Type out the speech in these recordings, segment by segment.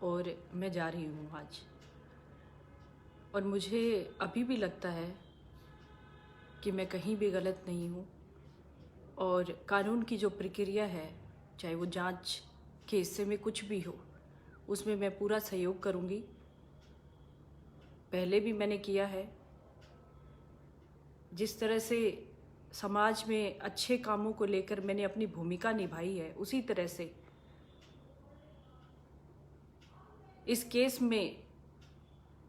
और मैं जा रही हूँ आज। और मुझे अभी भी लगता है कि मैं कहीं भी गलत नहीं हूँ और कानून की जो प्रक्रिया है, चाहे वो जांच के हिस्से में कुछ भी हो, उसमें मैं पूरा सहयोग करूँगी। पहले भी मैंने किया है। जिस तरह से समाज में अच्छे कामों को लेकर मैंने अपनी भूमिका निभाई है, उसी तरह से इस केस में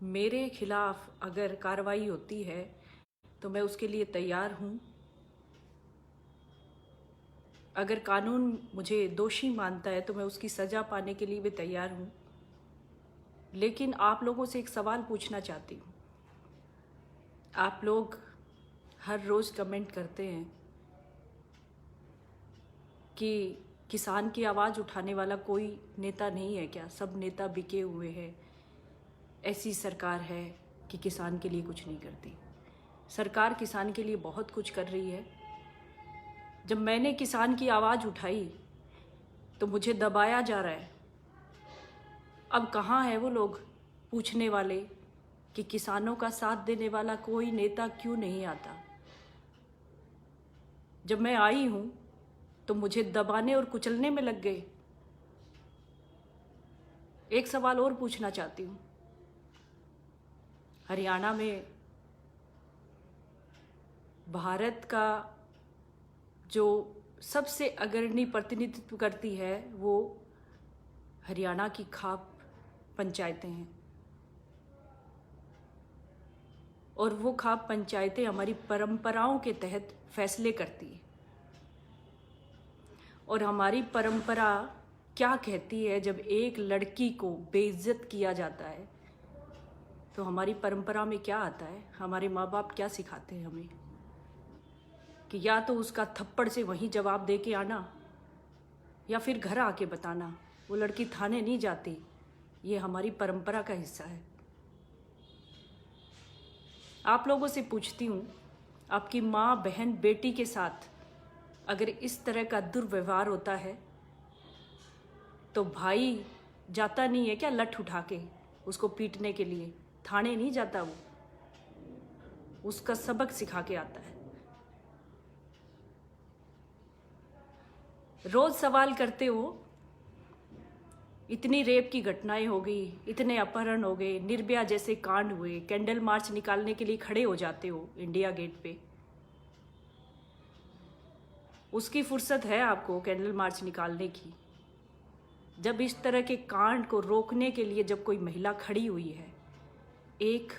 मेरे खिलाफ अगर कार्रवाई होती है तो मैं उसके लिए तैयार हूँ। अगर कानून मुझे दोषी मानता है तो मैं उसकी सज़ा पाने के लिए भी तैयार हूँ। लेकिन आप लोगों से एक सवाल पूछना चाहती हूँ। आप लोग हर रोज़ कमेंट करते हैं कि किसान की आवाज़ उठाने वाला कोई नेता नहीं है क्या, सब नेता बिके हुए हैं, ऐसी सरकार है कि किसान के लिए कुछ नहीं करती। सरकार किसान के लिए बहुत कुछ कर रही है। जब मैंने किसान की आवाज़ उठाई तो मुझे दबाया जा रहा है। अब कहाँ है वो लोग पूछने वाले कि किसानों का साथ देने वाला कोई नेता क्यों नहीं आता। जब मैं आई हूँ तो मुझे दबाने और कुचलने में लग गए। एक सवाल और पूछना चाहती हूँ। हरियाणा में भारत का जो सबसे अग्रणी प्रतिनिधित्व करती है वो हरियाणा की खाप पंचायतें हैं, और वो खाप पंचायतें हमारी परंपराओं के तहत फैसले करती है। और हमारी परंपरा क्या कहती है, जब एक लड़की को बेइज्जत किया जाता है तो हमारी परंपरा में क्या आता है, हमारे माँ बाप क्या सिखाते हैं हमें कि या तो उसका थप्पड़ से वहीं जवाब दे के आना या फिर घर आके बताना। वो लड़की थाने नहीं जाती। ये हमारी परंपरा का हिस्सा है। आप लोगों से पूछती हूँ, आपकी माँ, बहन, बेटी के साथ अगर इस तरह का दुर्व्यवहार होता है तो भाई जाता नहीं है क्या लठ उठा के उसको पीटने के लिए? थाने नहीं जाता, वो उसका सबक सिखा के आता है। रोज सवाल करते हो, इतनी रेप की घटनाएं हो गई, इतने अपहरण हो गए, निर्भया जैसे कांड हुए, कैंडल मार्च निकालने के लिए खड़े हो जाते हो इंडिया गेट पे। उसकी फुर्सत है आपको कैंडल मार्च निकालने की जब इस तरह के कांड को रोकने के लिए जब कोई महिला खड़ी हुई है। एक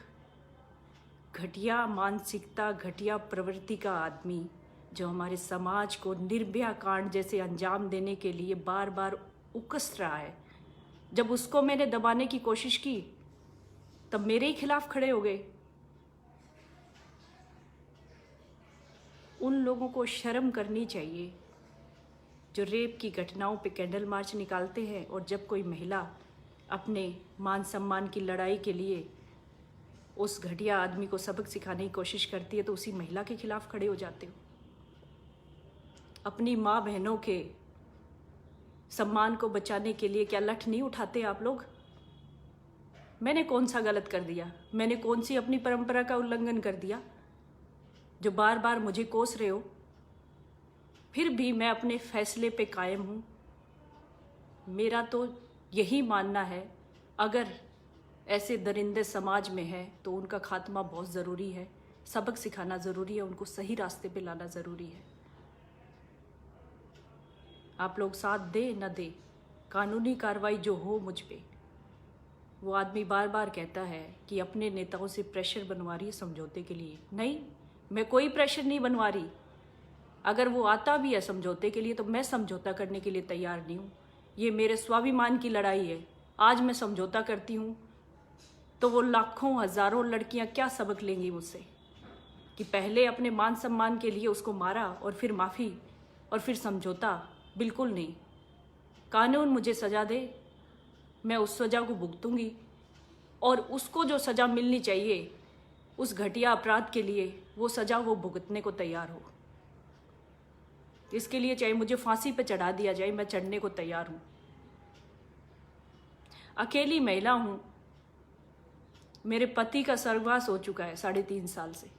घटिया मानसिकता, घटिया प्रवृत्ति का आदमी जो हमारे समाज को निर्भया कांड जैसे अंजाम देने के लिए बार बार उकस रहा है, जब उसको मैंने दबाने की कोशिश की तब मेरे ही खिलाफ खड़े हो गए। उन लोगों को शर्म करनी चाहिए जो रेप की घटनाओं पे कैंडल मार्च निकालते हैं, और जब कोई महिला अपने मान सम्मान की लड़ाई के लिए उस घटिया आदमी को सबक सिखाने की कोशिश करती है तो उसी महिला के खिलाफ खड़े हो जाते हो। अपनी माँ बहनों के सम्मान को बचाने के लिए क्या लठ नहीं उठाते आप लोग? मैंने कौन सा गलत कर दिया? मैंने कौन सी अपनी परंपरा का उल्लंघन कर दिया जो बार बार मुझे कोस रहे हो? फिर भी मैं अपने फैसले पे कायम हूँ। मेरा तो यही मानना है, अगर ऐसे दरिंदे समाज में है तो उनका खात्मा बहुत ज़रूरी है, सबक सिखाना ज़रूरी है, उनको सही रास्ते पे लाना ज़रूरी है। आप लोग साथ दे न दे, कानूनी कार्रवाई जो हो मुझ पे। वो आदमी बार बार कहता है कि अपने नेताओं से प्रेशर बनवा रही है समझौते के लिए। नहीं, मैं कोई प्रेशर नहीं बनवा रही। अगर वो आता भी है समझौते के लिए तो मैं समझौता करने के लिए तैयार नहीं हूँ। ये मेरे स्वाभिमान की लड़ाई है। आज मैं समझौता करती हूँ तो वो लाखों हज़ारों लड़कियाँ क्या सबक लेंगी मुझसे कि पहले अपने मान सम्मान के लिए उसको मारा और फिर माफ़ी और फिर समझौता? बिल्कुल नहीं। कानून मुझे सज़ा दे, मैं उस सज़ा को भुगतूंगी, और उसको जो सज़ा मिलनी चाहिए उस घटिया अपराध के लिए वो सज़ा वो भुगतने को तैयार हो। इसके लिए चाहे मुझे फांसी पे चढ़ा दिया जाए, मैं चढ़ने को तैयार हूँ। अकेली महिला हूँ। मेरे पति का स्वर्गवास हो चुका है 3.5 साल से।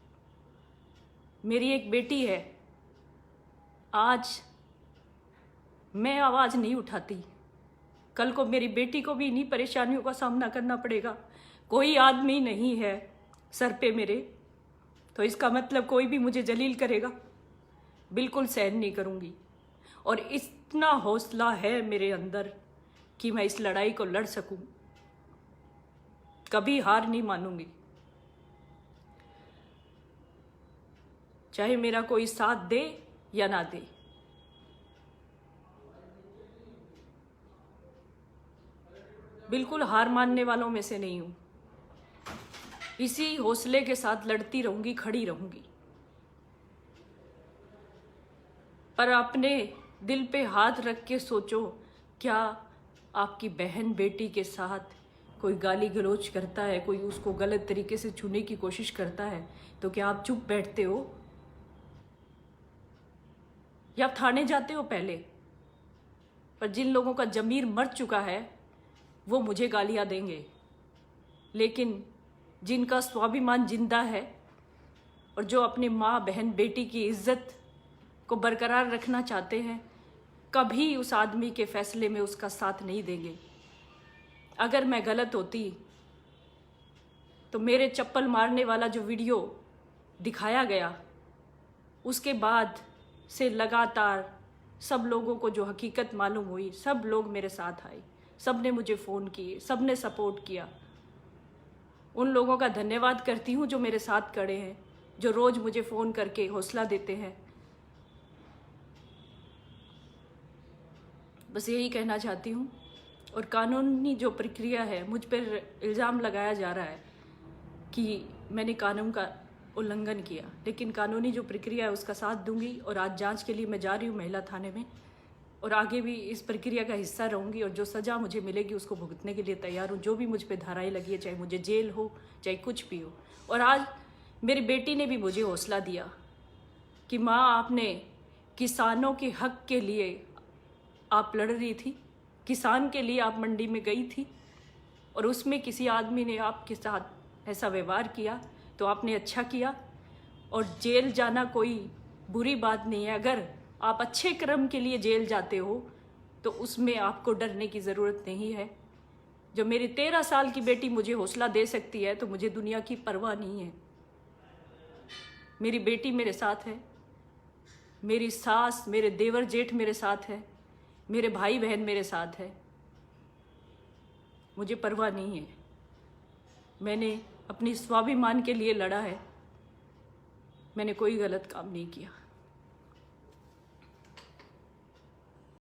मेरी एक बेटी है। आज मैं आवाज़ नहीं उठाती, कल को मेरी बेटी को भी इन्हीं परेशानियों का सामना करना पड़ेगा। कोई आदमी नहीं है सर पे मेरे, तो इसका मतलब कोई भी मुझे जलील करेगा, बिल्कुल सहन नहीं करूँगी। और इतना हौसला है मेरे अंदर कि मैं इस लड़ाई को लड़ सकूं, कभी हार नहीं मानूंगी। चाहे मेरा कोई साथ दे या ना दे। बिल्कुल हार मानने वालों में से नहीं हूं। इसी हौसले के साथ लड़ती रहूंगी, खड़ी रहूंगी। पर अपने दिल पे हाथ रख के सोचो, क्या आपकी बहन बेटी के साथ कोई गाली गलौज करता है, कोई उसको गलत तरीके से छूने की कोशिश करता है, तो क्या आप चुप बैठते हो या आप थाने जाते हो पहले? पर जिन लोगों का जमीर मर चुका है वो मुझे गालियां देंगे, लेकिन जिनका स्वाभिमान जिंदा है और जो अपनी माँ बहन बेटी की इज्जत को बरकरार रखना चाहते हैं, कभी उस आदमी के फैसले में उसका साथ नहीं देंगे। अगर मैं गलत होती तो मेरे चप्पल मारने वाला जो वीडियो दिखाया गया, उसके बाद से लगातार सब लोगों को जो हकीकत मालूम हुई, सब लोग मेरे साथ आए, सब ने मुझे फ़ोन किए, सब ने सपोर्ट किया। उन लोगों का धन्यवाद करती हूँ जो मेरे साथ खड़े हैं, जो रोज़ मुझे फ़ोन करके हौसला देते हैं। बस यही कहना चाहती हूँ। और कानूनी जो प्रक्रिया है, मुझ पर इल्ज़ाम लगाया जा रहा है कि मैंने कानून का उल्लंघन किया, लेकिन कानूनी जो प्रक्रिया है उसका साथ दूंगी। और आज जांच के लिए मैं जा रही हूँ महिला थाने में, और आगे भी इस प्रक्रिया का हिस्सा रहूँगी। और जो सज़ा मुझे मिलेगी उसको भुगतने के लिए तैयार हूँ। जो भी मुझ पे धाराएं लगी है, चाहे मुझे जेल हो चाहे कुछ भी हो। और आज मेरी बेटी ने भी मुझे हौसला दिया कि माँ, आपने किसानों के हक के लिए आप लड़ रही थी, किसान के लिए आप मंडी में गई थी, और उसमें किसी आदमी ने आपके साथ ऐसा व्यवहार किया तो आपने अच्छा किया। और जेल जाना कोई बुरी बात नहीं है। अगर आप अच्छे कर्म के लिए जेल जाते हो तो उसमें आपको डरने की ज़रूरत नहीं है। जो मेरी 13 साल की बेटी मुझे हौसला दे सकती है, तो मुझे दुनिया की परवाह नहीं है। मेरी बेटी मेरे साथ है, मेरी सास, मेरे देवर जेठ मेरे साथ है, मेरे भाई बहन मेरे साथ है। मुझे परवाह नहीं है। मैंने अपनी स्वाभिमान के लिए लड़ा है। मैंने कोई गलत काम नहीं किया।